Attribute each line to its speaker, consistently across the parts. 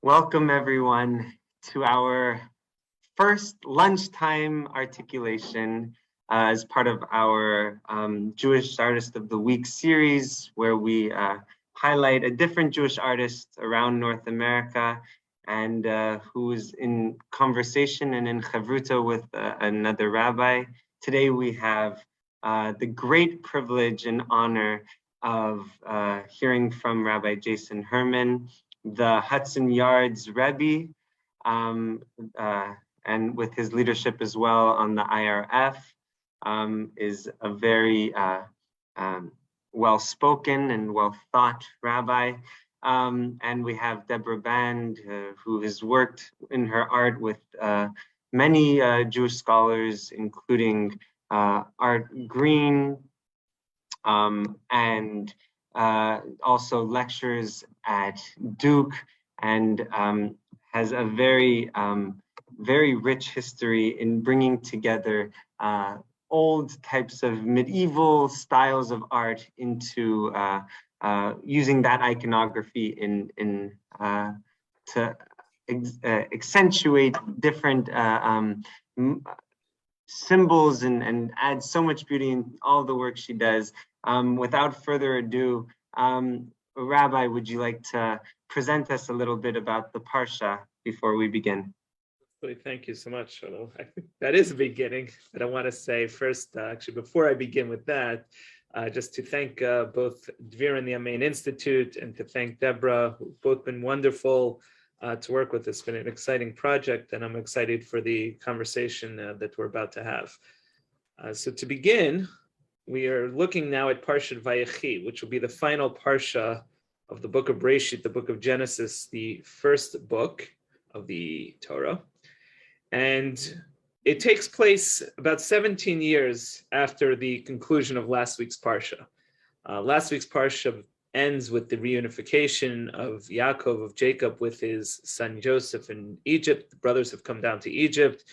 Speaker 1: Welcome everyone to our first lunchtime articulation as part of our Jewish Artist of the Week series, where we highlight a different Jewish artist around North America and who is in conversation and in chavruta with another rabbi. Today we have the great privilege and honor of hearing from Rabbi Jason Herman, the Hudson Yards Rabbi, and with his leadership as well on the IRF, is a very well-spoken and well-thought rabbi. And we have Debra Band, who has worked in her art with many Jewish scholars, including Art Green, and also lectures at Duke, and has a very rich history in bringing together old types of medieval styles of art into using that iconography to accentuate different symbols and add so much beauty in all the work she does. Without further ado, Rabbi, would you like to present us a little bit about the Parsha before we begin?
Speaker 2: Thank you so much. I think that is a beginning, but I want to say first, actually, before I begin with that, just to thank both Dvir and the Amen Institute, and to thank Debra, who've both been wonderful to work with. It's been an exciting project, and I'm excited for the conversation that we're about to have. So to begin, we are looking now at Parshat Vayechi, which will be the final Parsha of the book of Bereshit, the book of Genesis, the first book of the Torah. And it takes place about 17 years after the conclusion of last week's Parsha. Last week's Parsha ends with the reunification of Yaakov, of Jacob, with his son Joseph in Egypt. The brothers have come down to Egypt,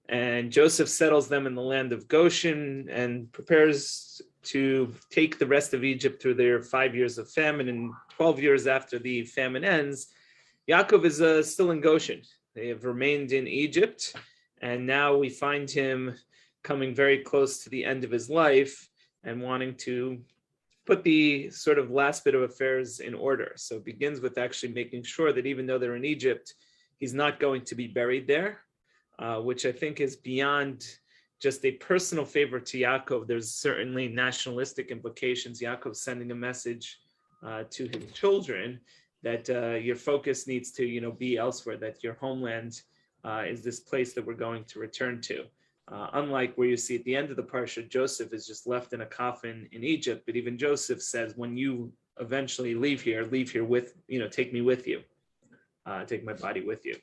Speaker 2: and Joseph settles them in the land of Goshen and prepares to take the rest of Egypt through their 5 years of famine. And 12 years after the famine ends, Yaakov is still in Goshen. They have remained in Egypt, and now we find him coming very close to the end of his life and wanting to put the sort of last bit of affairs in order. So it begins with actually making sure that even though they're in Egypt, he's not going to be buried there, which I think is beyond just a personal favor to Yaakov. There's certainly nationalistic implications. Yaakov's sending a message to his children that your focus needs to, be elsewhere, that your homeland is this place that we're going to return to. Unlike where you see at the end of the Parsha, Joseph is just left in a coffin in Egypt, but even Joseph says, when you eventually leave here with, take me with you, take my body with you.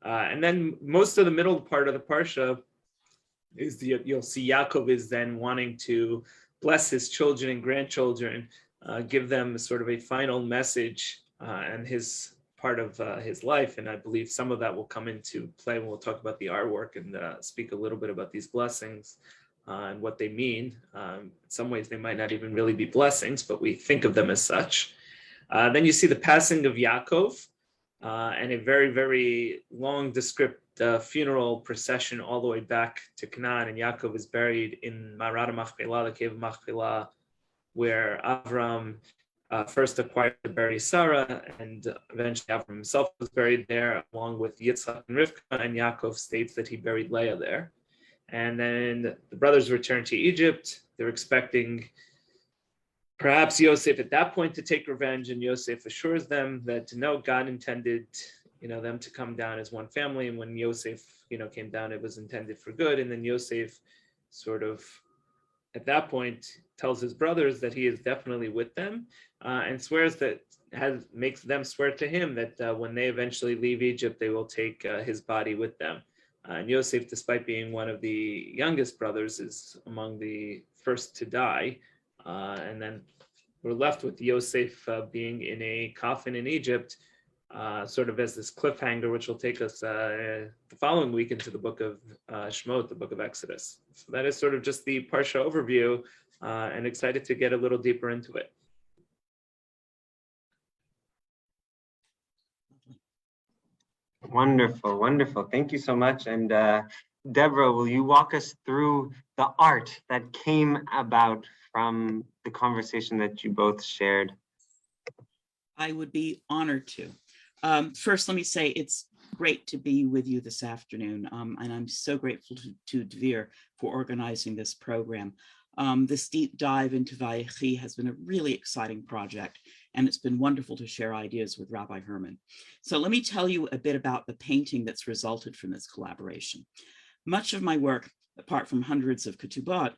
Speaker 2: And then most of the middle part of the Parsha is you'll see Yaakov is then wanting to bless his children and grandchildren, give them sort of a final message and his part of his life. And I believe some of that will come into play when we'll talk about the artwork and speak a little bit about these blessings and what they mean. In some ways, they might not even really be blessings, but we think of them as such. Then you see the passing of Yaakov and a very, very long descript funeral procession all the way back to Canaan. And Yaakov is buried in Ma'arat Machpelah, the cave of Machpelah, where Avram first acquired to bury Sarah, and eventually Avram himself was buried there, along with Yitzchak and Rivka, and Yaakov states that he buried Leah there. And then the brothers return to Egypt. They're expecting perhaps Yosef at that point to take revenge, and Yosef assures them that no, God intended them to come down as one family, and when Yosef came down, it was intended for good. And then Yosef sort of at that point tells his brothers that he is definitely with them, and swears that makes them swear to him that when they eventually leave Egypt, they will take his body with them. And Yosef, despite being one of the youngest brothers, is among the first to die. And then we're left with Yosef being in a coffin in Egypt, sort of as this cliffhanger, which will take us the following week into the book of Shemot, the book of Exodus. So that is sort of just the Parsha overview, and excited to get a little deeper into it.
Speaker 1: Wonderful, wonderful. Thank you so much. And Debra, will you walk us through the art that came about from the conversation that you both shared?
Speaker 3: I would be honored to. First, let me say it's great to be with you this afternoon, and I'm so grateful to Dvir for organizing this program. This deep dive into Vayechi has been a really exciting project, and it's been wonderful to share ideas with Rabbi Herman. So let me tell you a bit about the painting that's resulted from this collaboration. Much of my work, apart from hundreds of ketubot,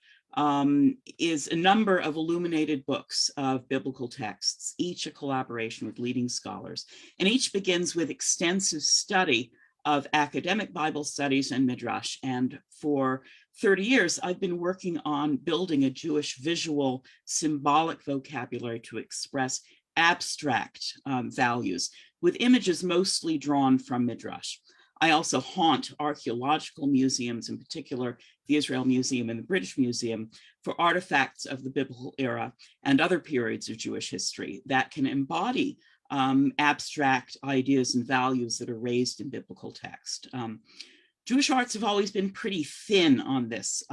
Speaker 3: is a number of illuminated books of biblical texts, each a collaboration with leading scholars, and each begins with extensive study of academic Bible studies and midrash. And for 30 years, I've been working on building a Jewish visual symbolic vocabulary to express abstract values with images mostly drawn from midrash. I also haunt archaeological museums, in particular the Israel Museum and the British Museum, for artifacts of the biblical era and other periods of Jewish history that can embody abstract ideas and values that are raised in biblical text. Jewish arts have always been pretty thin on this,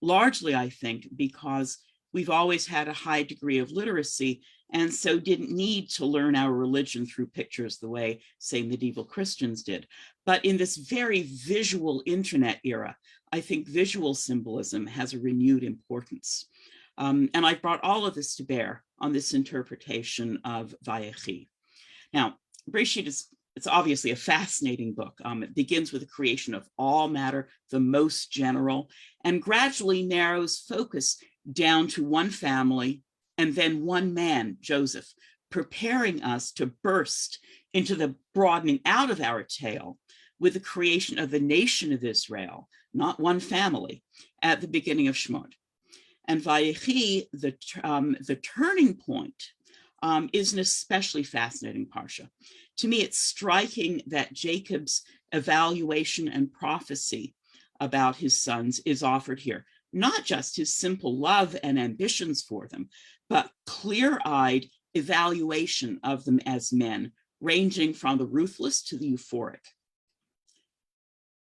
Speaker 3: largely, I think, because we've always had a high degree of literacy and so didn't need to learn our religion through pictures the way, say, medieval Christians did. But in this very visual internet era, I think visual symbolism has a renewed importance. And I've brought all of this to bear on this interpretation of Vayechi. Now, Breshit it's obviously a fascinating book. It begins with the creation of all matter, the most general, and gradually narrows focus down to one family and then one man, Joseph, preparing us to burst into the broadening out of our tale with the creation of the nation of Israel, not one family, at the beginning of Shemot. And Vayechi, the turning point, is an especially fascinating parsha. To me, it's striking that Jacob's evaluation and prophecy about his sons is offered here. Not just his simple love and ambitions for them, but clear-eyed evaluation of them as men, ranging from the ruthless to the euphoric.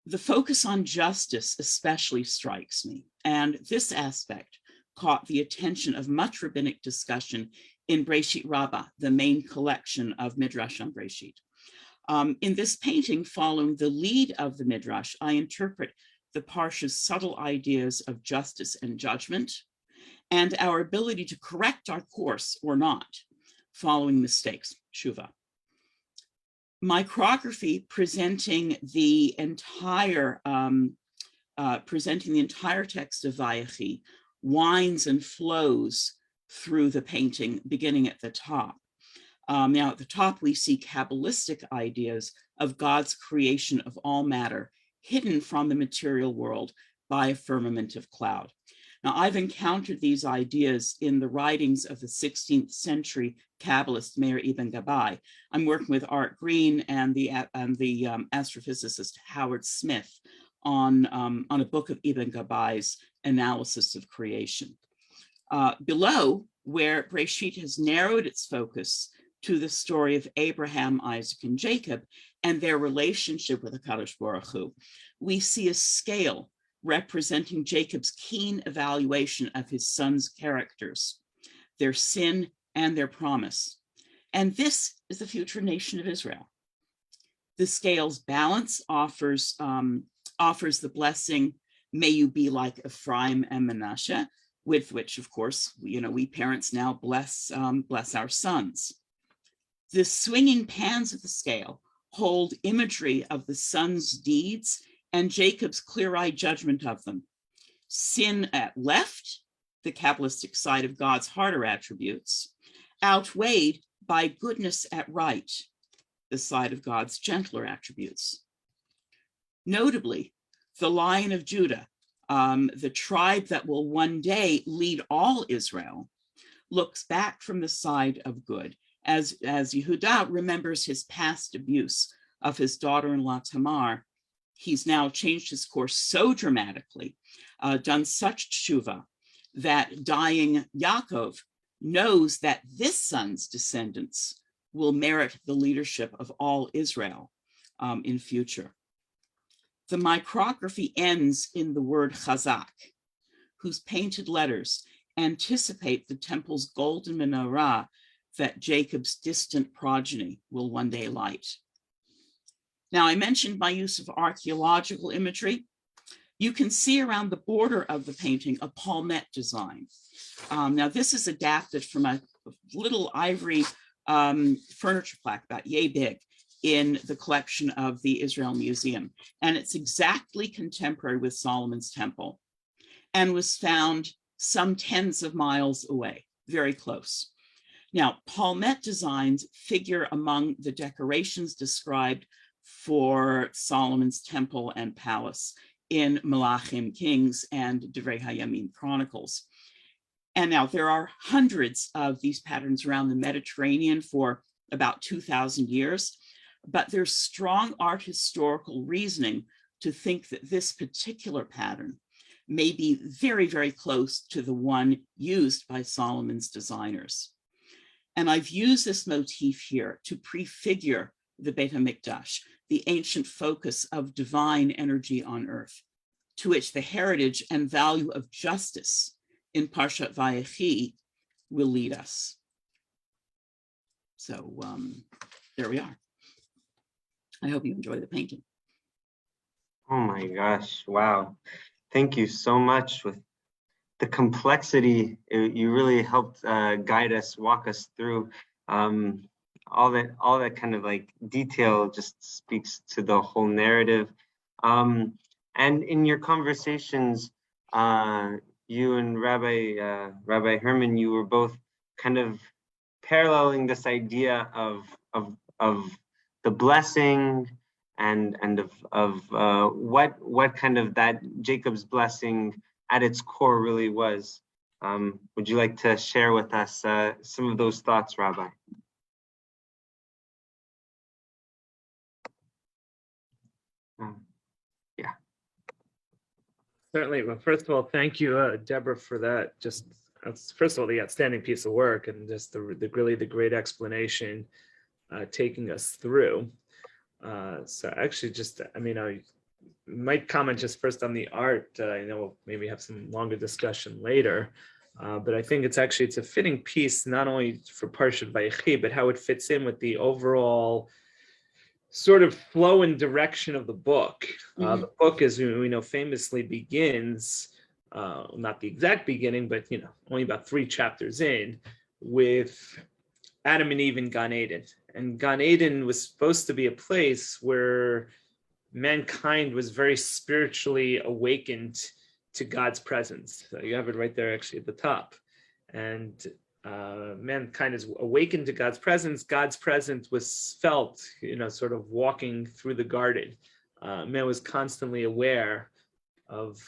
Speaker 3: The focus on justice especially strikes me, and this aspect caught the attention of much rabbinic discussion in Breshit Rabbah, the main collection of Midrash on Breshit. In this painting, following the lead of the Midrash, I interpret the Parsha's subtle ideas of justice and judgment, and our ability to correct our course or not, following mistakes, tshuva. My choreography presenting the entire text of Vayechi winds and flows through the painting, beginning at the top. Now, at the top, we see Kabbalistic ideas of God's creation of all matter, hidden from the material world by a firmament of cloud. Now, I've encountered these ideas in the writings of the 16th century Kabbalist Meir Ibn Gabbai. I'm working with Art Green and the astrophysicist Howard Smith on a book of Ibn Gabbai's analysis of creation. Below, where Breshit has narrowed its focus to the story of Abraham, Isaac, and Jacob and their relationship with HaKadosh Baruch Hu, we see a scale representing Jacob's keen evaluation of his sons' characters, their sin and their promise. And this is the future nation of Israel. The scale's balance offers the blessing, may you be like Ephraim and Manasseh, with which, of course, we parents now bless our sons. The swinging pans of the scale hold imagery of the sons' deeds and Jacob's clear-eyed judgment of them. Sin at left, the Kabbalistic side of God's harder attributes, outweighed by goodness at right, the side of God's gentler attributes. Notably, the Lion of Judah, the tribe that will one day lead all Israel, looks back from the side of good, as Yehuda remembers his past abuse of his daughter-in-law Tamar. He's now changed his course so dramatically, done such tshuva, that dying Yaakov knows that this son's descendants will merit the leadership of all Israel. in future. The micrography ends in the word chazak, whose painted letters anticipate the temple's golden menorah that Jacob's distant progeny will one day light. Now, I mentioned my use of archaeological imagery. You can see around the border of the painting a palmette design. Now, this is adapted from a little ivory furniture plaque about yay big in the collection of the Israel Museum. And it's exactly contemporary with Solomon's temple and was found some tens of miles away, very close. Now, palmette designs figure among the decorations described for Solomon's temple and palace in Malachim Kings and Divrei Hayamim Chronicles. And now there are hundreds of these patterns around the Mediterranean for about 2,000 years, but there's strong art historical reasoning to think that this particular pattern may be very, very close to the one used by Solomon's designers. And I've used this motif here to prefigure the Beit HaMikdash, the ancient focus of divine energy on earth, to which the heritage and value of justice in Parshat Vayechi will lead us. So there we are. I hope you enjoy the painting.
Speaker 1: Oh my gosh, wow. Thank you so much. With the complexity, you really helped guide us, walk us through. All that kind of like detail just speaks to the whole narrative. And in your conversations, you and Rabbi Herman, you were both kind of paralleling this idea of the blessing and of what kind of that Jacob's blessing at its core really was. Would you like to share with us some of those thoughts, Rabbi? Yeah.
Speaker 2: Certainly. Well, first of all, thank you, Debra, for that. Just first of all, the outstanding piece of work and just the really the great explanation taking us through. So actually, just I mean, I might comment just first on the art. I know we'll maybe have some longer discussion later, but I think it's a fitting piece not only for Parshat Vayechi, but how it fits in with the overall sort of flow and direction of the book. The book, as we know, famously begins, not the exact beginning, but only about 3 chapters in, with Adam and Eve in Gan Eden. And Gan Eden was supposed to be a place where mankind was very spiritually awakened to God's presence. So you have it right there actually at the top. And mankind is awakened to God's presence. God's presence was felt, sort of walking through the garden. Man was constantly aware of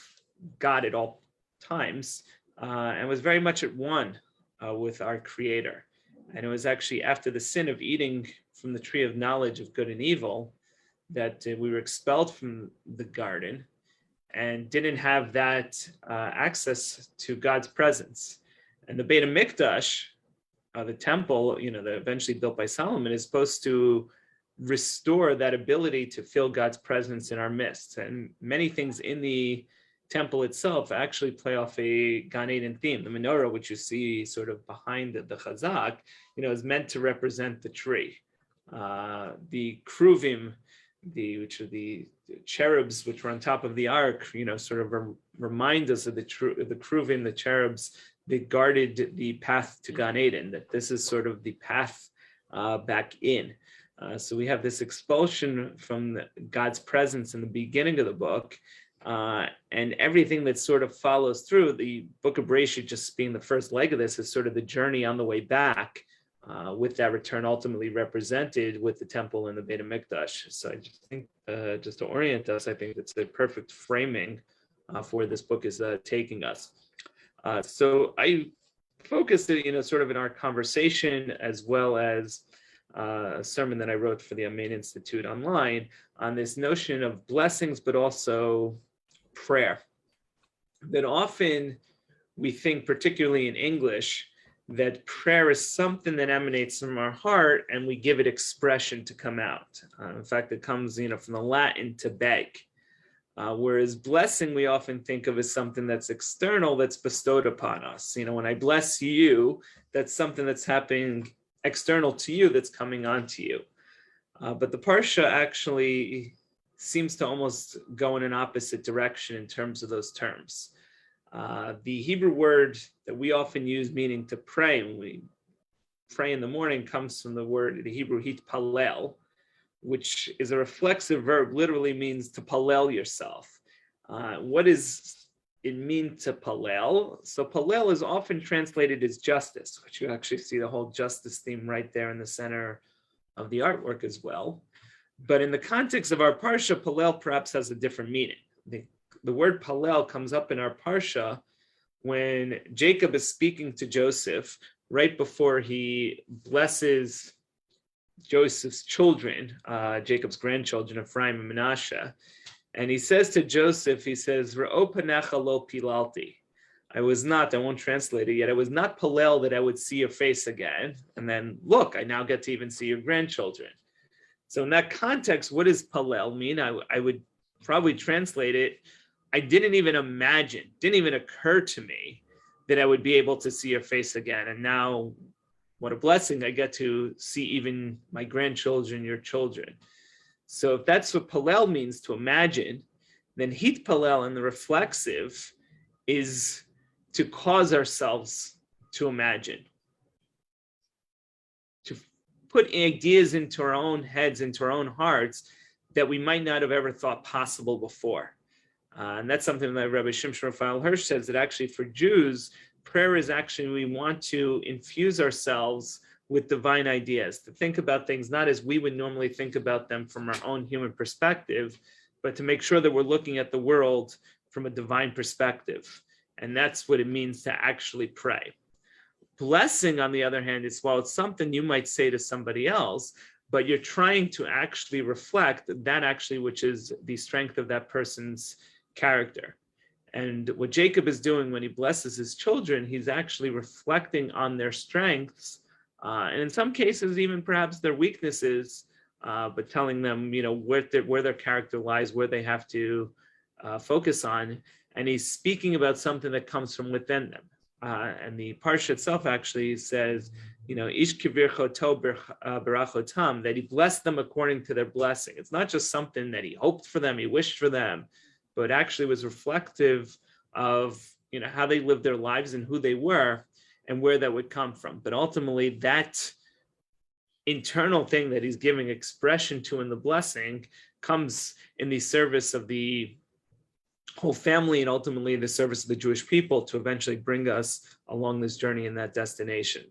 Speaker 2: God at all times and was very much at one with our Creator. And it was actually after the sin of eating from the tree of knowledge of good and evil that we were expelled from the garden and didn't have that access to God's presence. And the Beit HaMikdash, the temple, that eventually built by Solomon, is supposed to restore that ability to feel God's presence in our midst. And many things in the temple itself actually play off a Gan Eden theme. The menorah, which you see sort of behind the chazak, is meant to represent the tree. The kruvim, which are the cherubs which were on top of the ark, sort of remind us of the kruvim, the cherubs that guarded the path to Gan Eden, that this is sort of the path back in. So we have this expulsion from God's presence in the beginning of the book, and everything that sort of follows through. The book of Bereshit, just being the first leg of this, is sort of the journey on the way back, with that return ultimately represented with the temple and the Beit HaMikdash. So I just think, just to orient us, I think it's a perfect framing for where this book is taking us. So I focused, sort of in our conversation, as well as a sermon that I wrote for the Amen Institute online, on this notion of blessings, but also prayer. That often we think, particularly in English, that prayer is something that emanates from our heart, and we give it expression to come out. In fact, it comes, from the Latin to beg. Whereas blessing, we often think of as something that's external, that's bestowed upon us. When I bless you, that's something that's happening external to you, that's coming onto you. But the Parsha actually seems to almost go in an opposite direction in terms of those terms. The Hebrew word that we often use meaning to pray, when we pray in the morning, comes from the Hebrew hitpalel, which is a reflexive verb, literally means to palel yourself. What does it mean to palel? So palel is often translated as justice, which you actually see the whole justice theme right there in the center of the artwork as well. But in the context of our Parsha, palel perhaps has a different meaning. The word palel comes up in our Parsha when Jacob is speaking to Joseph right before he blesses Joseph's children, Jacob's grandchildren, Ephraim and Manasseh. And he says to Joseph, he says, Re'o panecha lo pilalti. I won't translate it yet. I was not palel that I would see your face again. And then look, I now get to even see your grandchildren. So in that context, what does palel mean? I would probably translate it, I didn't even occur to me that I would be able to see your face again. And now, what a blessing, I get to see even my grandchildren, your children. So if that's what palel means, to imagine, then hit palel in the reflexive is to cause ourselves to imagine, to put ideas into our own heads, into our own hearts that we might not have ever thought possible before. And that's something that Rabbi Shimshon Raphael Hirsch says, that actually for Jews, prayer is actually, we want to infuse ourselves with divine ideas, to think about things not as we would normally think about them from our own human perspective, but to make sure that we're looking at the world from a divine perspective. And that's what it means to actually pray. Blessing, on the other hand, is, while it's something you might say to somebody else, but you're trying to actually reflect that actually, which is the strength of that person's character. And what Jacob is doing when he blesses his children, he's actually reflecting on their strengths, and in some cases, even perhaps their weaknesses, but telling them, where their character lies, where they have to focus on. And he's speaking about something that comes from within them. And the Parsha itself actually says, Ish kivirchoto berachotam, that he blessed them according to their blessing. It's not just something that he hoped for them, he wished for them, but actually was reflective of, how they lived their lives and who they were and where that would come from. But ultimately, that internal thing that he's giving expression to in the blessing comes in the service of the whole family, and ultimately the service of the Jewish people, to eventually bring us along this journey in that destination.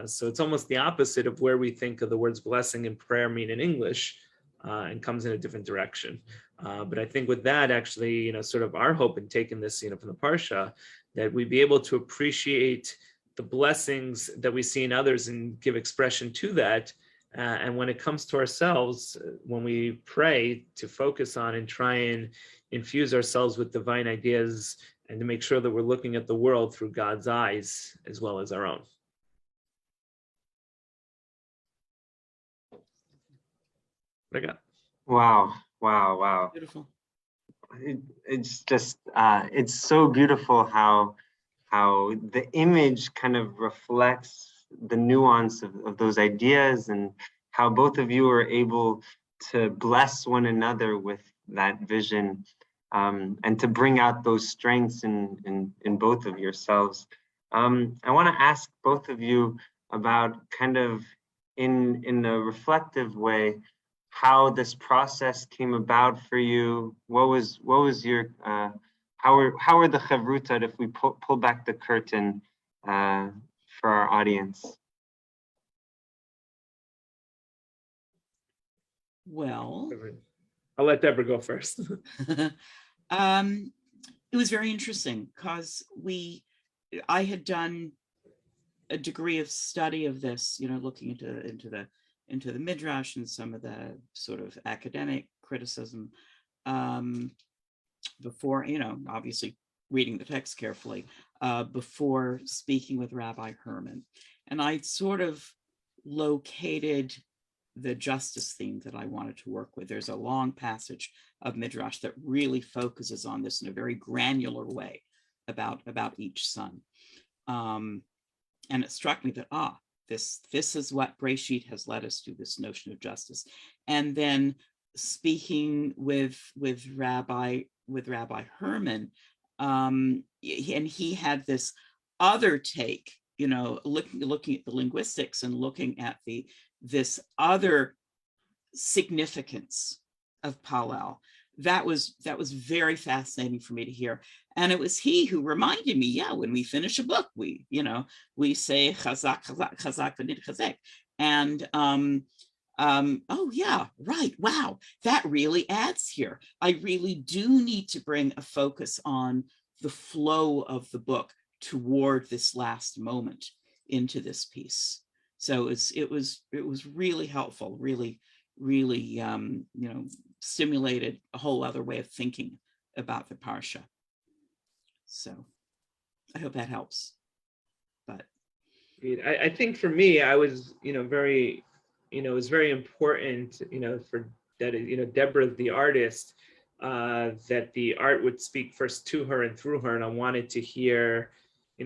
Speaker 2: So it's almost the opposite of where we think of the words blessing and prayer mean in English, and comes in a different direction. But I think with that, actually, sort of our hope in taking this, from the Parsha, that we be able to appreciate the blessings that we see in others and give expression to that. And when it comes to ourselves, when we pray, to focus on and try and infuse ourselves with divine ideas, and to make sure that we're looking at the world through God's eyes as well as our own. What I got?
Speaker 1: Wow.
Speaker 3: Beautiful.
Speaker 1: It's just, it's so beautiful how the image kind of reflects the nuance of those ideas, and how both of you are able to bless one another with that vision, and to bring out those strengths in both of yourselves. I want to ask both of you about, kind of in a reflective way, how this process came about for you. What was your how are the chavrutot, if we pull back the curtain for our audience?
Speaker 3: Well,
Speaker 2: I'll let Debra go first.
Speaker 3: it was very interesting because I had done a degree of study of this, looking into the midrash and some of the sort of academic criticism before, obviously reading the text carefully. before speaking with Rabbi Herman. And I sort of located the justice theme that I wanted to work with. There's a long passage of Midrash that really focuses on this in a very granular way about each son. And it struck me that, this is what Breshit has led us to, this notion of justice. And then speaking with Rabbi Herman, and he had this other take, looking at the linguistics and looking at this other significance of Palal. That was very fascinating for me to hear. And it was he who reminded me, when we finish a book, we say chazak, chazak, chazak, v'nid chazek. And oh yeah, right, wow, that really adds here. I really do need to bring a focus on the flow of the book toward this last moment into this piece. So it was really helpful, really stimulated a whole other way of thinking about the parsha. So I hope that helps. But
Speaker 2: I think for me, I was, very, it was very important, for that, Debra, the artist, that the art would speak first to her and through her. And I wanted to hear,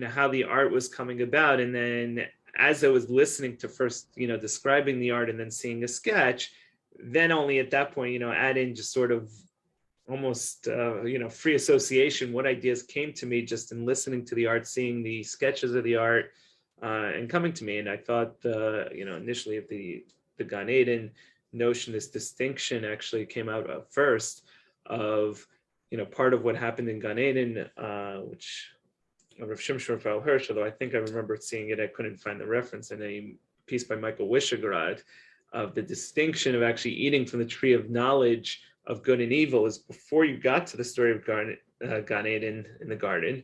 Speaker 2: how the art was coming about. And then as I was listening to first, describing the art and then seeing a sketch, then only at that point, add in just sort of almost, free association, what ideas came to me just in listening to the art, seeing the sketches of the art, and coming to me. And I thought, initially at the Gan Eden notion, this distinction actually came out first of, part of what happened in Gan Eden, which Rav Shimshon Raphael Hirsch, although I think I remember seeing it, I couldn't find the reference in a piece by Michael Wishegrad, of the distinction of actually eating from the tree of knowledge of good and evil is before you got to the story of Gan Eden in the garden.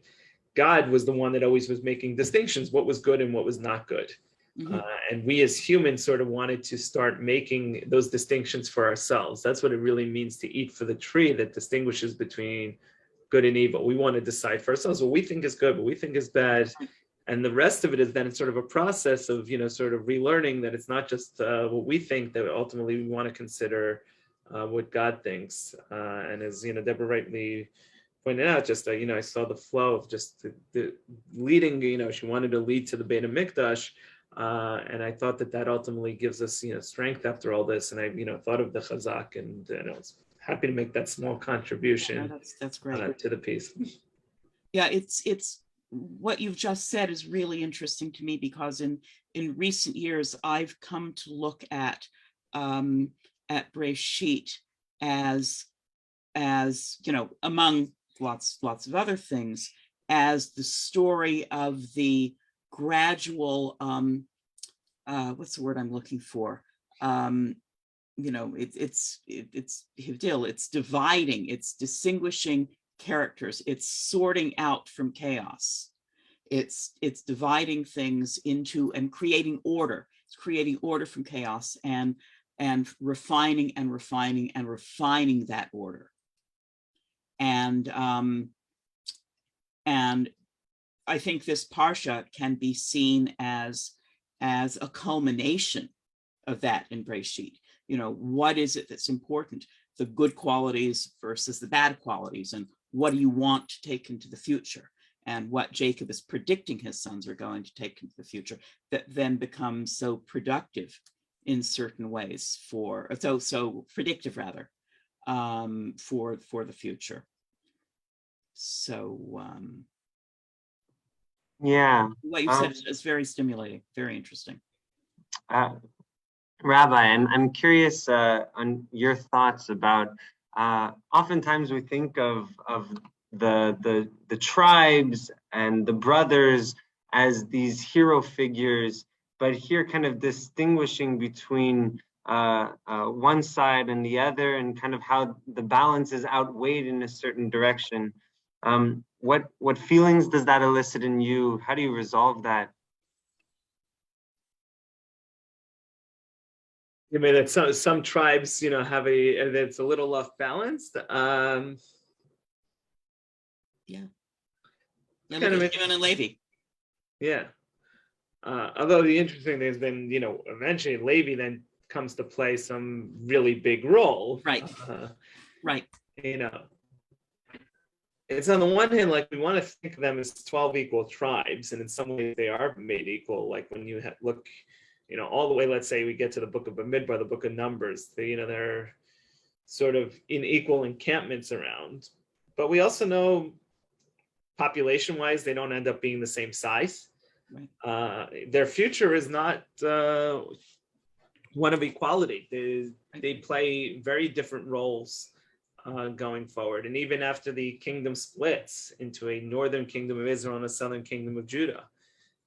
Speaker 2: God was the one that always was making distinctions, what was good and what was not good. Mm-hmm. And we as humans sort of wanted to start making those distinctions for ourselves. That's what it really means to eat for the tree that distinguishes between good and evil. We want to decide for ourselves what we think is good, what we think is bad. And the rest of it is then sort of a process of, sort of relearning that it's not just what we think, that ultimately we want to consider what God thinks. And as, Debra rightly pointed out, just, I saw the flow of just the leading, she wanted to lead to the Beit HaMikdash. And I thought that ultimately gives us, strength after all this. And I, thought of the Chazak, and I was happy to make that small contribution.
Speaker 3: Yeah, that's great.
Speaker 2: To the piece.
Speaker 3: Yeah, it's what you've just said is really interesting to me, because in recent years I've come to look at Breshit as among lots of other things, as the story of the gradual what's the word I'm looking for? It's Hivdil, it's dividing, it's distinguishing characters, it's sorting out from chaos, it's dividing things into and creating order. It's creating order from chaos and refining and refining and refining that order. And I think this parsha can be seen as a culmination of that in Breshit. What is it that's important? The good qualities versus the bad qualities, and what do you want to take into the future? And what Jacob is predicting his sons are going to take into the future, that then becomes so productive in certain ways so predictive rather, for the future. So
Speaker 1: yeah,
Speaker 3: what you said is very stimulating, very interesting.
Speaker 1: Rabbi, I'm curious on your thoughts about. Oftentimes we think of the tribes and the brothers as these hero figures, but here kind of distinguishing between one side and the other, and kind of how the balance is outweighed in a certain direction. What feelings does that elicit in you? How do you resolve that?
Speaker 2: You mean that some tribes, have that's a little off balanced.
Speaker 3: Yeah. And
Speaker 2: kind
Speaker 3: look
Speaker 2: of
Speaker 3: at Shimon and Levi.
Speaker 2: Yeah. Although the interesting thing is then, eventually Levi then comes to play some really big role.
Speaker 3: Right. Right.
Speaker 2: It's on the one hand, like we want to think of them as 12 equal tribes, and in some ways they are made equal. Like when you look, all the way, let's say we get to the book of Bamidbar, the book of Numbers, they're sort of in equal encampments around. But we also know population-wise, they don't end up being the same size. Right. Their future is not one of equality. They play very different roles going forward. And even after the kingdom splits into a northern kingdom of Israel and a southern kingdom of Judah,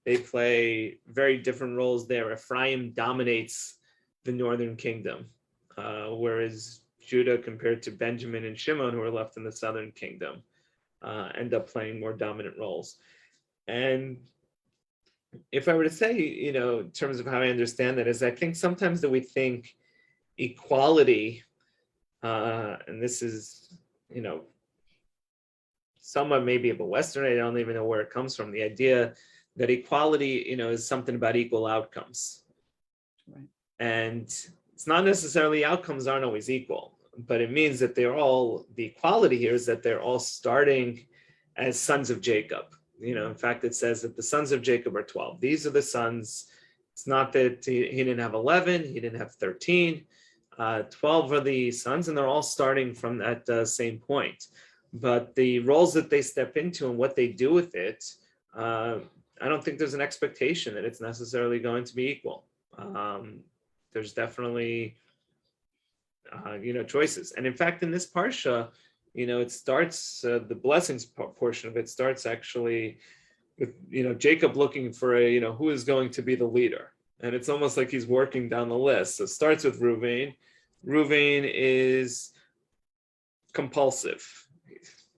Speaker 2: they play very different roles there. Ephraim dominates the northern kingdom, whereas Judah, compared to Benjamin and Shimon, who are left in the southern kingdom, end up playing more dominant roles. And if I were to say, in terms of how I understand that, is I think sometimes that we think equality, and this is, somewhat maybe of a Western, I don't even know where it comes from, the idea that equality, is something about equal outcomes. Right. And it's not necessarily outcomes aren't always equal, but it means that the equality here is that they're all starting as sons of Jacob. In fact, it says that the sons of Jacob are 12. These are the sons. It's not that he didn't have 11, he didn't have 13. 12 are the sons, and they're all starting from that same point. But the roles that they step into and what they do with it, I don't think there's an expectation that it's necessarily going to be equal. There's definitely, choices. And in fact, in this parsha, it starts, the blessings portion of it starts actually with, Jacob looking for who is going to be the leader. And it's almost like he's working down the list. So it starts with Reuven. Reuven is compulsive,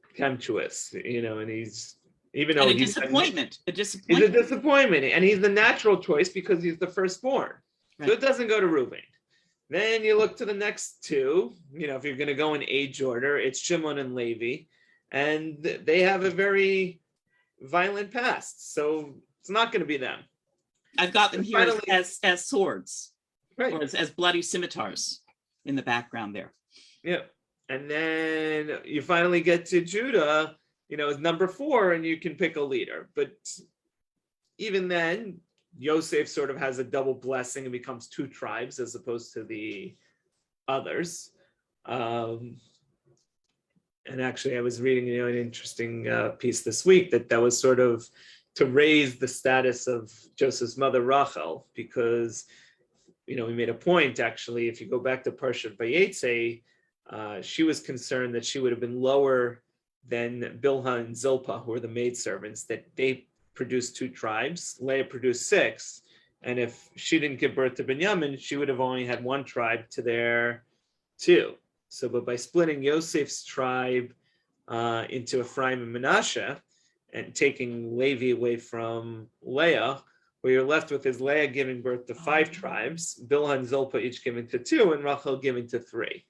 Speaker 2: contemptuous, and he's, even though he's
Speaker 3: a disappointment.
Speaker 2: He's a disappointment, and he's the natural choice because he's the firstborn. Right. So it doesn't go to Reuven. Then you look to the next two, if you're going to go in age order, it's Shimon and Levi, and they have a very violent past. So it's not going to be them.
Speaker 3: I've got them here as swords,
Speaker 2: right,
Speaker 3: or as bloody scimitars in the background there.
Speaker 2: Yeah. And then you finally get to Judah, as number 4, and you can pick a leader. But even then, Yosef sort of has a double blessing and becomes 2 tribes as opposed to the others. And actually, I was reading an interesting piece this week that was sort of to raise the status of Joseph's mother Rachel, because we made a point, actually, if you go back to Parshat Vayechi, she was concerned that she would have been lower than Bilhah and Zilpah, who were the maidservants, that they produced 2 tribes. Leah produced 6. And if she didn't give birth to Binyamin, she would have only had 1 tribe to their 2. So, but by splitting Yosef's tribe into Ephraim and Manasseh, and taking Levi away from Leah, where you're left with is Leah giving birth to 5 tribes, Bilhah and Zilpah each giving to 2, and Rachel giving to 3.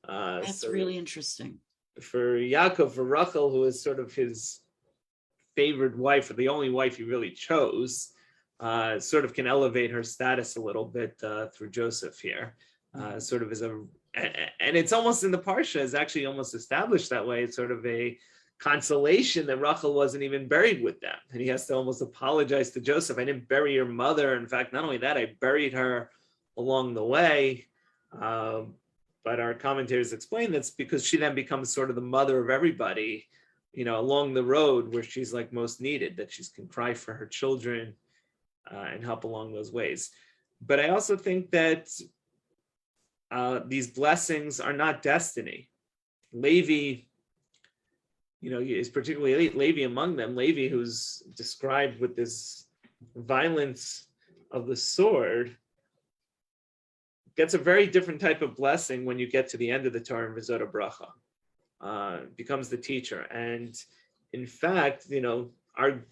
Speaker 3: That's really interesting.
Speaker 2: For Yaakov, for Rachel, who is sort of his favored wife, or the only wife he really chose, sort of can elevate her status a little bit through Joseph here. Sort of as and it's almost in the Parsha, is actually almost established that way. It's sort of a consolation that Rachel wasn't even buried with them. And he has to almost apologize to Joseph. I didn't bury your mother. In fact, not only that, I buried her along the way. But our commentators explain that's because she then becomes sort of the mother of everybody, along the road where she's like most needed, that she can cry for her children and help along those ways. But I also think that these blessings are not destiny. Levi, is particularly Levi among them. Levi, who's described with this violence of the sword, gets a very different type of blessing when you get to the end of the Torah in Vizot Bracha. Becomes the teacher. And in fact, our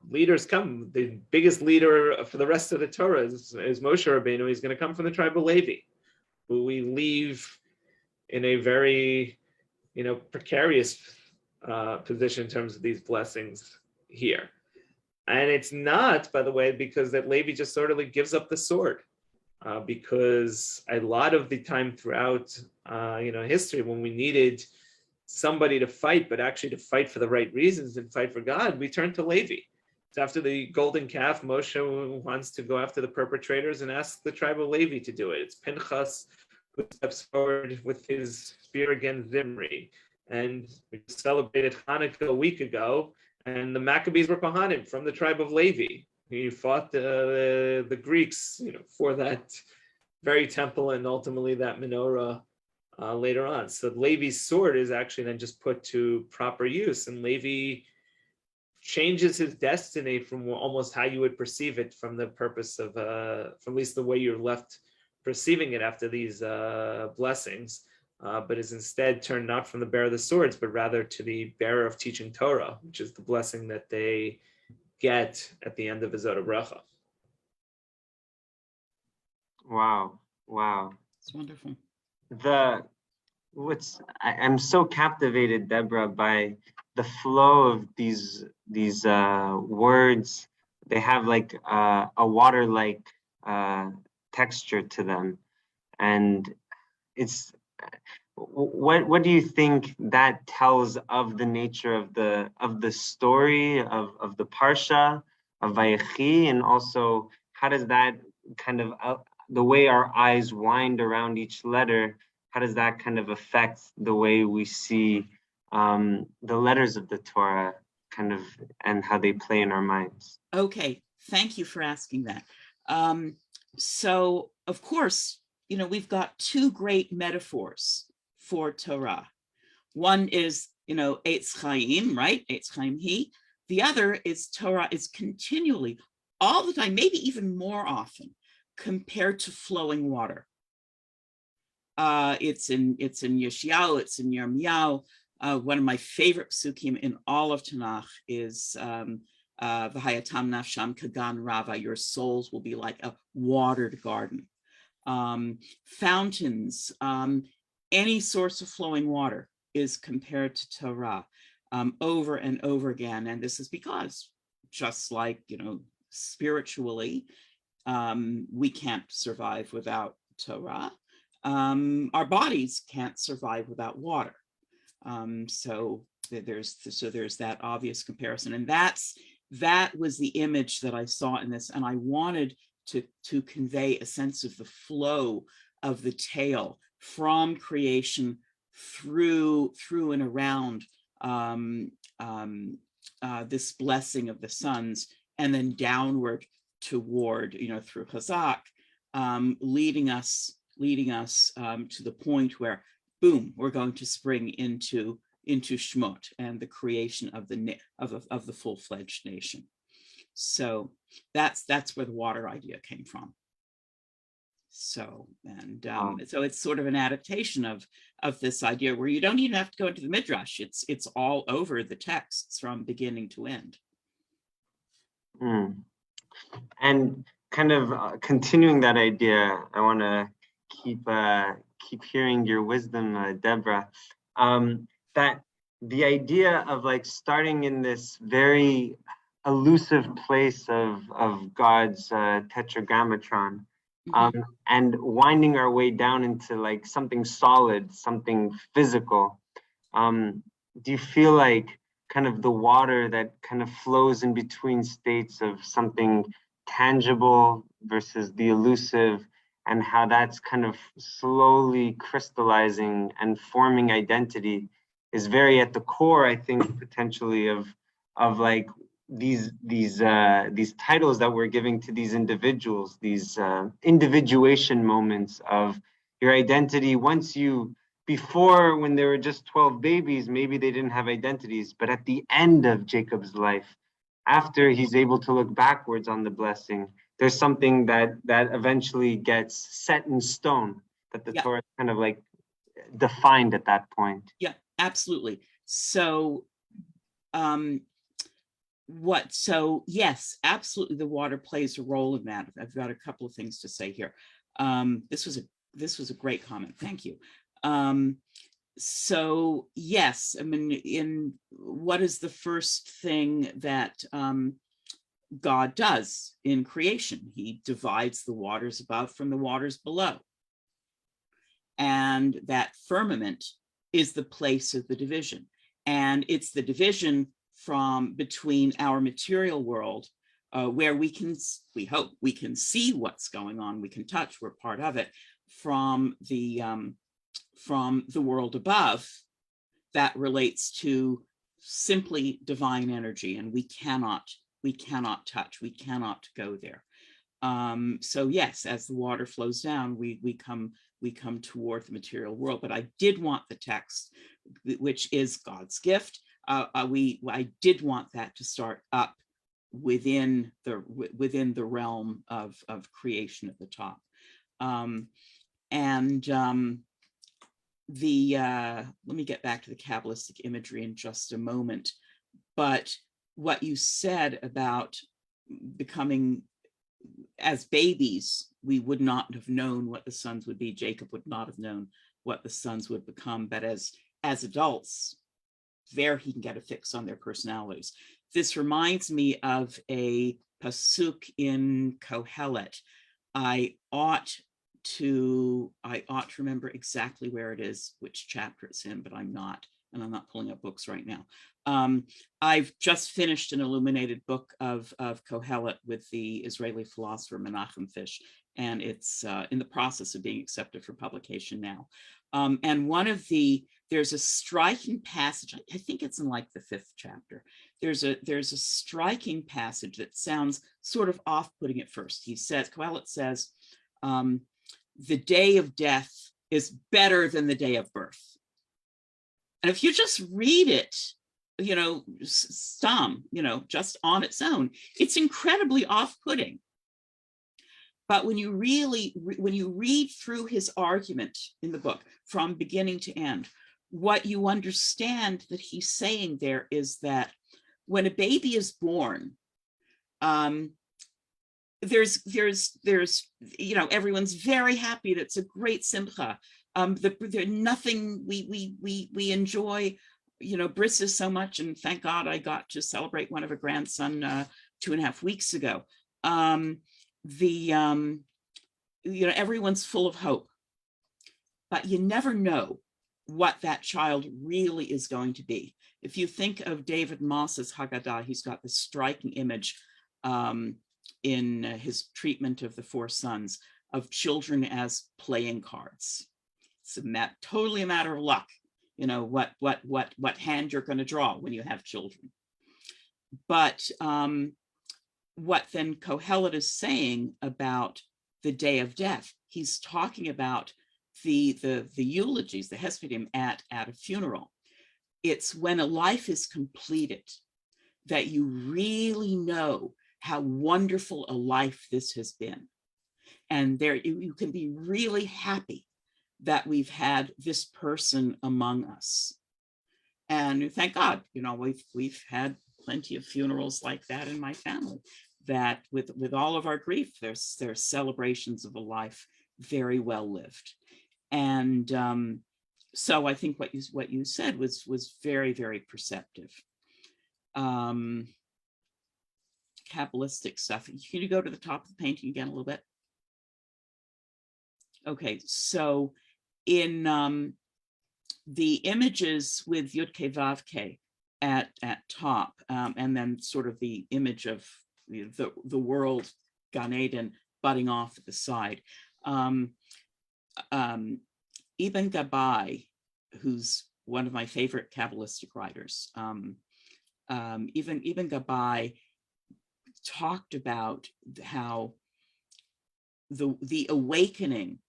Speaker 2: leaders come. The biggest leader for the rest of the Torah is Moshe Rabbeinu. He's going to come from the tribe of Levi, who we leave in a very, precarious position in terms of these blessings here. And it's not, by the way, because that Levi just sort of like gives up the sword. Because a lot of the time throughout, history, when we needed somebody to fight, but actually to fight for the right reasons and fight for God, we turned to Levi. It's after the golden calf, Moshe wants to go after the perpetrators and ask the tribe of Levi to do it. It's Pinchas who steps forward with his spear against Zimri. And we celebrated Hanukkah a week ago, and the Maccabees were Kohanim from the tribe of Levi. He fought the Greeks, for that very temple and ultimately that menorah later on. So Levi's sword is actually then just put to proper use, and Levi changes his destiny from almost how you would perceive it from the purpose of, from at least the way you're left perceiving it after these blessings, but is instead turned not from the bearer of the swords, but rather to the bearer of teaching Torah, which is the blessing that they get at the end of Azot Bracha.
Speaker 1: Wow.
Speaker 3: It's wonderful.
Speaker 1: I'm so captivated, Debra, by the flow of these words. They have like a water-like texture to them, and it's what do you think that tells of the nature of the story of the parsha of Vayechi, and also how does that kind of the way our eyes wind around each letter, how does that kind of affect the way we see the letters of the Torah kind of, and how they play in our minds?
Speaker 3: Okay, thank you for asking that. So of course, we've got two great metaphors for Torah. One is, Eitz Chaim, right? Eitz Chaim He. The other is Torah is continually, all the time, maybe even more often, compared to flowing water. It's in Yeshayahu, it's in Yirmiyahu. One of my favorite psukim in all of Tanakh is V'hayatam nafsham kagan rava. Your souls will be like a watered garden. Fountains, any source of flowing water is compared to Torah over and over again. And this is because, just like, spiritually, we can't survive without Torah. Our bodies can't survive without water. So there's that obvious comparison. And that was the image that I saw in this. And I wanted to convey a sense of the flow of the tale from creation through and around this blessing of the sons, and then downward toward, through Chazak, leading us to the point where, boom, we're going to spring into Shmot and the creation of the full-fledged nation. So that's where the water idea came from. So so it's sort of an adaptation of this idea where you don't even have to go into the midrash. It's all over the texts from beginning to end.
Speaker 1: And kind of continuing that idea, I want to keep hearing your wisdom, Debra. That the idea of like starting in this very elusive place of God's tetragrammatron, and winding our way down into like something solid, something physical. Do you feel like kind of the water that kind of flows in between states of something tangible versus the elusive, and how that's kind of slowly crystallizing and forming identity is very at the core, I think, potentially of like these titles that we're giving to these individuals, these individuation moments of your identity. Before, when there were just 12 babies, maybe they didn't have identities, but at the end of Jacob's life, after he's able to look backwards on the blessing, there's something that eventually gets set in stone, that the Torah kind of like defined at that point.
Speaker 3: Yeah, absolutely. So yes, absolutely, the water plays a role in that. I've got a couple of things to say here. This was a great comment. Thank you. So yes, I mean, in what is the first thing that God does in creation? He divides the waters above from the waters below. And that firmament is the place of the division. And it's the division from between our material world, where we hope we can see what's going on, we can touch, we're part of it, from the world above that relates to simply divine energy, and we cannot touch, we cannot go there. So yes, as the water flows down, we come toward the material world. But I did want the text, which is God's gift. I did want that to start up within the realm of creation at the top. Let me get back to the Kabbalistic imagery in just a moment. But what you said about becoming, as babies, we would not have known what the sons would be. Jacob would not have known what the sons would become. But as adults, there he can get a fix on their personalities. This reminds me of a pasuk in Kohelet. I ought to remember exactly where it is, which chapter it's in, but I'm not, and I'm not pulling up books right now. I've just finished an illuminated book of Kohelet with the Israeli philosopher Menachem Fish, and it's in the process of being accepted for publication now. And there's a striking passage, I think it's in like the 5th chapter. There's a striking passage that sounds sort of off-putting at first. Kohelet says, the day of death is better than the day of birth. And if you just read it, just on its own, it's incredibly off-putting. But when you read through his argument in the book from beginning to end, what you understand that he's saying there is that when a baby is born, there's everyone's very happy. That's a great simcha. Nothing we enjoy, brisses so much, and thank God I got to celebrate one of a grandson 2.5 weeks ago. Everyone's full of hope, but you never know what that child really is going to be. If you think of David Moss's Haggadah, he's got this striking image in his treatment of the 4 sons of children as playing cards. It's totally a matter of luck, what hand you're going to draw when you have children. But what then Kohelet is saying about the day of death, he's talking about the eulogies, the Hespedim at a funeral. It's when a life is completed that you really know how wonderful a life this has been. And there you can be really happy that we've had this person among us. And thank God, we've had plenty of funerals like that in my family, that with all of our grief, there's celebrations of a life very well lived. And so I think what you said was very, very perceptive. Kabbalistic stuff. Can you go to the top of the painting again a little bit? Okay, so in the images with Yud-Ke Vav-Ke at top, and then sort of the image of the world, Gan Eden, budding off at the side. Ibn Gabbai, who's one of my favorite Kabbalistic writers, Ibn Gabbai talked about how the awakening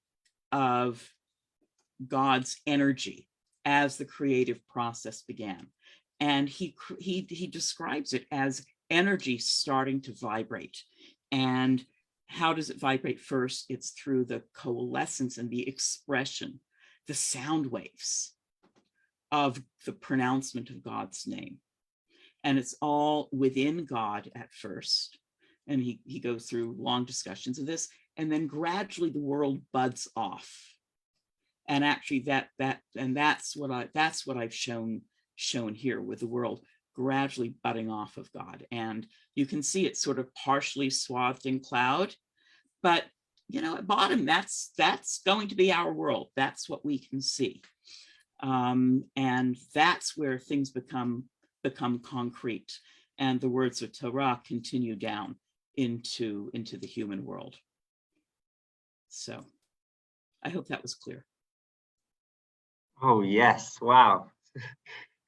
Speaker 3: of God's energy as the creative process began. And he describes it as energy starting to vibrate. And how does it vibrate? First, it's through the coalescence and the expression, the sound waves of the pronouncement of God's name. And it's all within God at first. And he goes through long discussions of this. And then gradually the world buds off. And actually that's what I've shown here, with the world gradually budding off of God. And you can see it sort of partially swathed in cloud, but at bottom, that's going to be our world. That's what we can see. And that's where things become concrete, and the words of Torah continue down into the human world. So I hope that was clear.
Speaker 1: Oh, yes. Wow.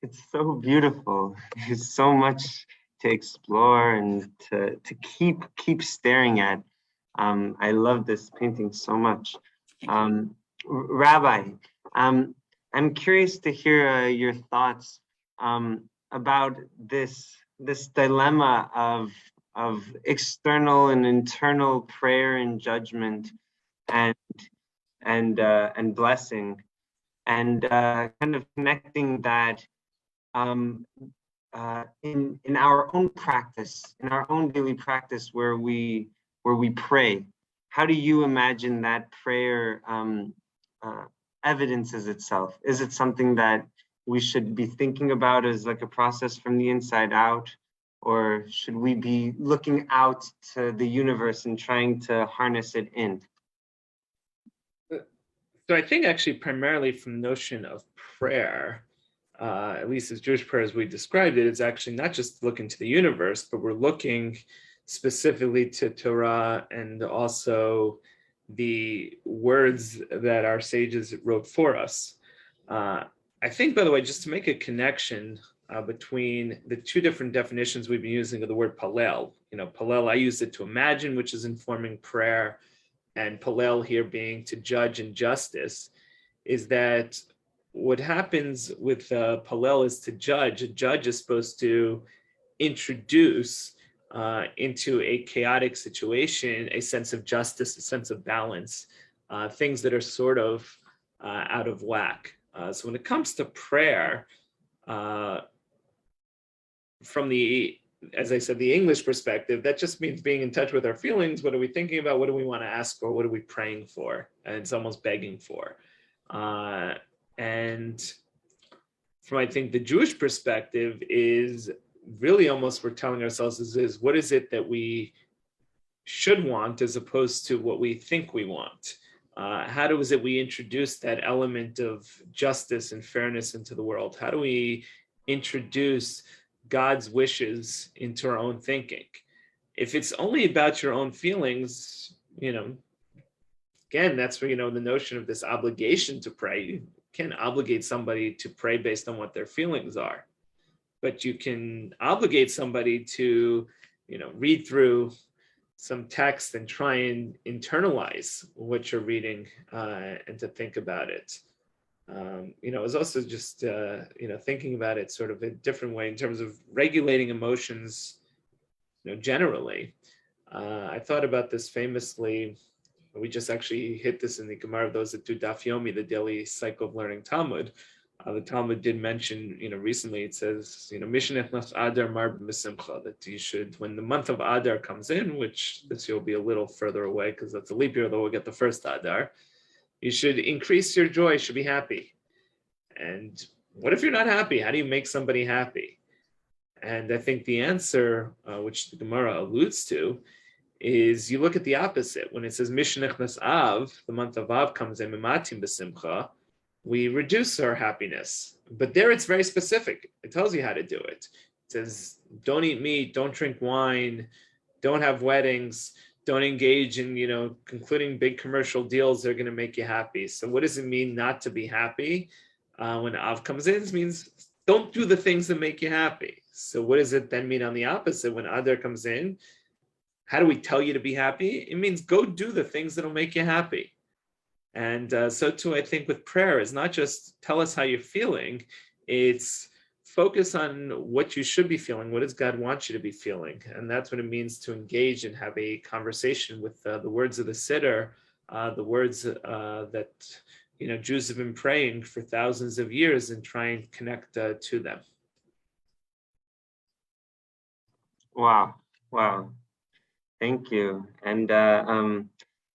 Speaker 1: It's so beautiful. There's so much to explore and to keep staring at. I love this painting so much. Rabbi, I'm curious to hear your thoughts about this dilemma of external and internal prayer and judgment and blessing, and kind of connecting that in our own practice, in our own daily practice, where we pray. How do you imagine that prayer evidences itself? Is it something that we should be thinking about as like a process from the inside out, or should we be looking out to the universe and trying to harness it in?
Speaker 2: So I think actually primarily from the notion of prayer, at least as Jewish prayer as we described it, it's actually not just looking to the universe, but we're looking specifically to Torah and also the words that our sages wrote for us. I think, by the way, just to make a connection between the two different definitions we've been using of the word palel. Palel, I used it to imagine, which is informing prayer, and palel here being to judge and justice, is that what happens with palel is to judge. A judge is supposed to introduce into a chaotic situation a sense of justice, a sense of balance, things that are sort of out of whack. So when it comes to prayer, from the, as I said, the English perspective, that just means being in touch with our feelings. What are we thinking about? What do we want to ask for? What are we praying for? And it's almost begging for. And from, I think, the Jewish perspective is really almost we're telling ourselves is what is it that we should want as opposed to what we think we want? How is it we introduce that element of justice and fairness into the world? How do we introduce God's wishes into our own thinking? If it's only about your own feelings, again, that's where, the notion of this obligation to pray. You can't obligate somebody to pray based on what their feelings are, but you can obligate somebody to, read through some text and try and internalize what you're reading and to think about it. It was also just, thinking about it sort of a different way in terms of regulating emotions, generally. I thought about this famously. We just actually hit this in the Gemara of those that do Daf Yomi, the daily cycle of learning Talmud. The Talmud did mention, recently it says, Mishneh Nas Adar Mar B'Simcha, that you should, when the month of Adar comes in, which this year will be a little further away because that's a leap year, though we'll get the first Adar, you should increase your joy, you should be happy. And what if you're not happy? How do you make somebody happy? And I think the answer, which the Gemara alludes to, is you look at the opposite. When it says Mishnech Nas Av, the month of Av comes in, Mimatim B'Simcha, we reduce our happiness. But there it's very specific. It tells you how to do it. It says, don't eat meat, don't drink wine, don't have weddings, don't engage in, concluding big commercial deals that are going to make you happy. So what does it mean not to be happy? When Av comes in, it means don't do the things that make you happy. So what does it then mean on the opposite? When Adar comes in, how do we tell you to be happy? It means go do the things that'll make you happy. And so too, I think with prayer is not just tell us how you're feeling, it's focus on what you should be feeling. What does God want you to be feeling? And that's what it means to engage and have a conversation with the words of the Siddur, the words that Jews have been praying for thousands of years, and try and connect to them.
Speaker 1: Wow. Thank you. And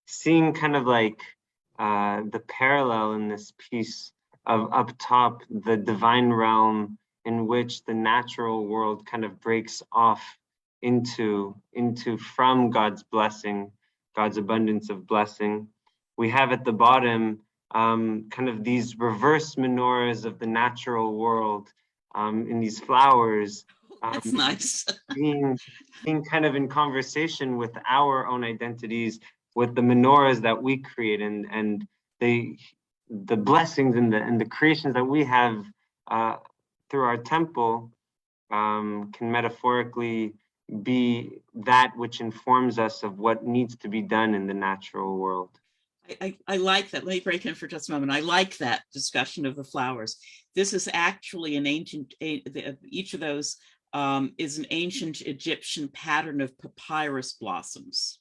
Speaker 1: seeing kind of like the parallel in this piece of up top, the divine realm in which the natural world kind of breaks off into from God's blessing, God's abundance of blessing. We have at the bottom kind of these reverse menorahs of the natural world in these flowers.
Speaker 3: That's nice.
Speaker 1: being kind of in conversation with our own identities, with the menorahs that we create, and the blessings and the creations that we have through our temple can metaphorically be that which informs us of what needs to be done in the natural world.
Speaker 3: I like that. Let me break in for just a moment. I like that discussion of the flowers. This is actually an ancient, each of those is an ancient Egyptian pattern of papyrus blossoms,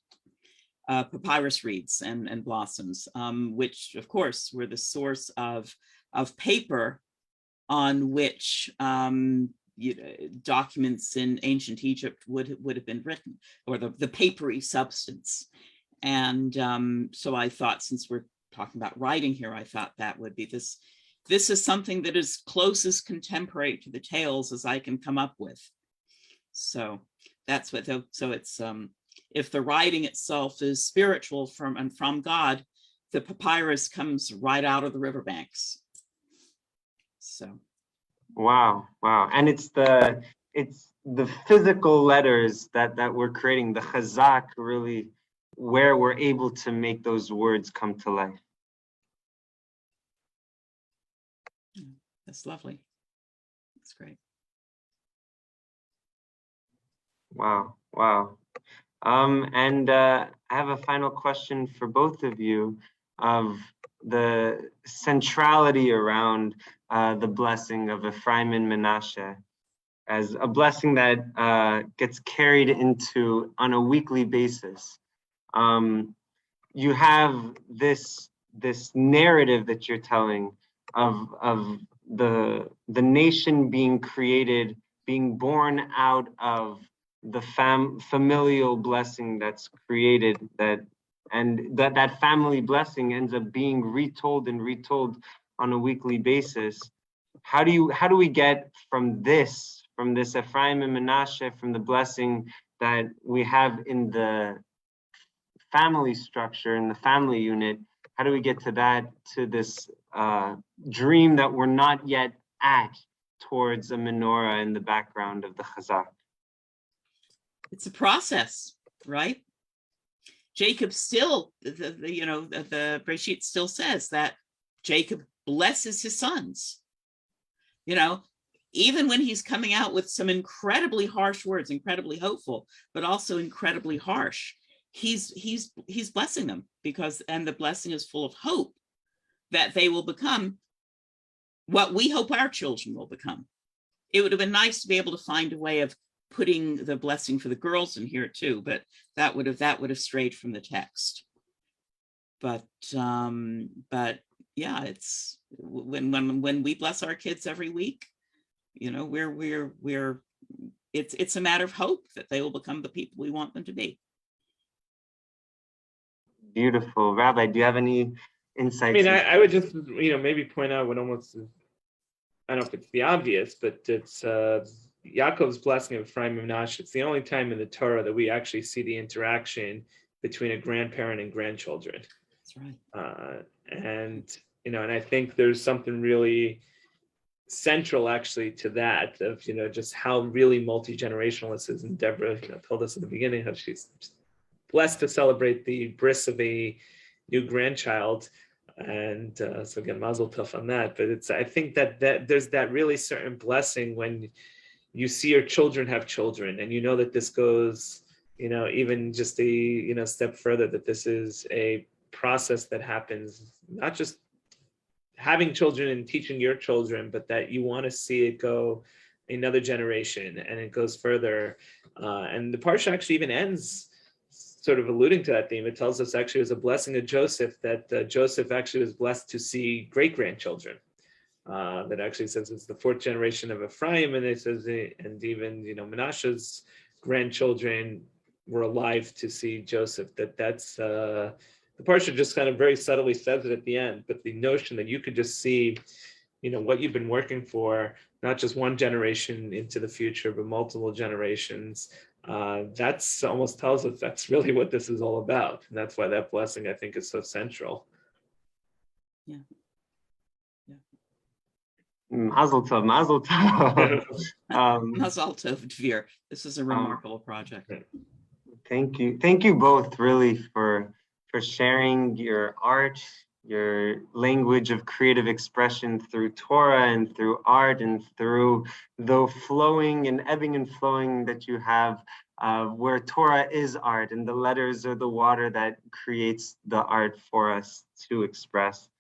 Speaker 3: papyrus reeds and blossoms, which of course were the source of paper on which documents in ancient Egypt would have been written, or the papery substance. And so I thought, since we're talking about writing here, I thought that would be this is something that is closest contemporary to the tales as I can come up with. So that's what, so it's, if the writing itself is spiritual from God, the papyrus comes right out of the riverbanks. So.
Speaker 1: Wow. And it's the physical letters that we're creating, the chazak, really, where we're able to make those words come to life.
Speaker 3: That's lovely. That's great.
Speaker 1: Wow. And I have a final question for both of you of the centrality around the blessing of Ephraim and Menashe as a blessing that gets carried into on a weekly basis. You have this narrative that you're telling of the nation being created, being born out of the familial blessing that's created, that family blessing ends up being retold on a weekly basis. How do we get from this Ephraim and Menashe, from the blessing that we have in the family structure, in the family unit, how do we get to this dream that we're not yet at, towards a menorah in the background of the chazak?
Speaker 3: It's a process, right? Jacob still, the Breshit still says that Jacob blesses his sons. Even when he's coming out with some incredibly harsh words, incredibly hopeful, but also incredibly harsh, he's blessing them, and the blessing is full of hope that they will become what we hope our children will become. It would have been nice to be able to find a way of putting the blessing for the girls in here too, but that would have strayed from the text. But yeah, it's when we bless our kids every week, it's a matter of hope that they will become the people we want them to be.
Speaker 1: Beautiful. Rabbi, do you have any insights?
Speaker 2: I would just, maybe point out what almost, I don't know if it's the obvious, but it's Yaakov's blessing of Ephraim and Menashe. It's the only time in the Torah that we actually see the interaction between a grandparent and grandchildren.
Speaker 3: That's right.
Speaker 2: And I think there's something really central actually to that, of just how really multi-generational this is. And Debra told us at the beginning how she's blessed to celebrate the bris of a new grandchild, and so again, mazel tov on that. But I think that there's that really certain blessing when you see your children have children, and that this goes even just a step further, that this is a process that happens, not just having children and teaching your children, but that you want to see it go another generation, and it goes further. And the parsha actually even ends sort of alluding to that theme. It tells us actually it was a blessing of Joseph, that Joseph actually was blessed to see great-grandchildren. That actually says it's the fourth generation of Ephraim, and it says, and even Menashe's grandchildren were alive to see Joseph. That's the the parsha just kind of very subtly says it at the end, but the notion that you could just see, what you've been working for, not just one generation into the future, but multiple generations, that's almost tells us that's really what this is all about. And that's why that blessing, I think, is so central.
Speaker 3: Yeah.
Speaker 1: Mazel tov, mazel tov.
Speaker 3: Mazal tov, Dvir. This is a remarkable project.
Speaker 1: Thank you both really for sharing your art, your language of creative expression through Torah and through art and through the flowing and ebbing and flowing that you have, where Torah is art and the letters are the water that creates the art for us to express.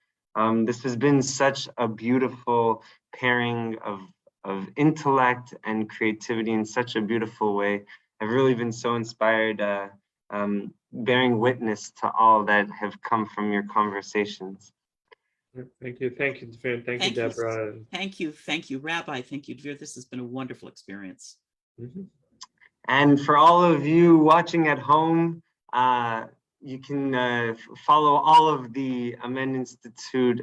Speaker 1: This has been such a beautiful pairing of intellect and creativity in such a beautiful way. I've really been so inspired bearing witness to all that have come from your conversations.
Speaker 2: Thank you, Dvir. Thank you, Debra.
Speaker 3: Thank you, Rabbi. Thank you, Dvir. This has been a wonderful experience.
Speaker 2: Mm-hmm.
Speaker 1: And for all of you watching at home, you can follow all of the Amen Institute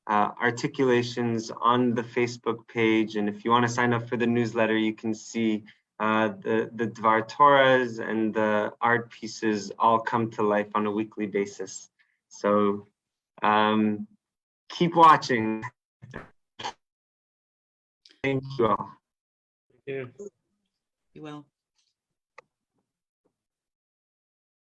Speaker 1: articulations on the Facebook page. And if you want to sign up for the newsletter, you can see the Dvar Torahs and the art pieces all come to life on a weekly basis. So keep watching. Thank you all.
Speaker 2: Thank you.
Speaker 3: Be well.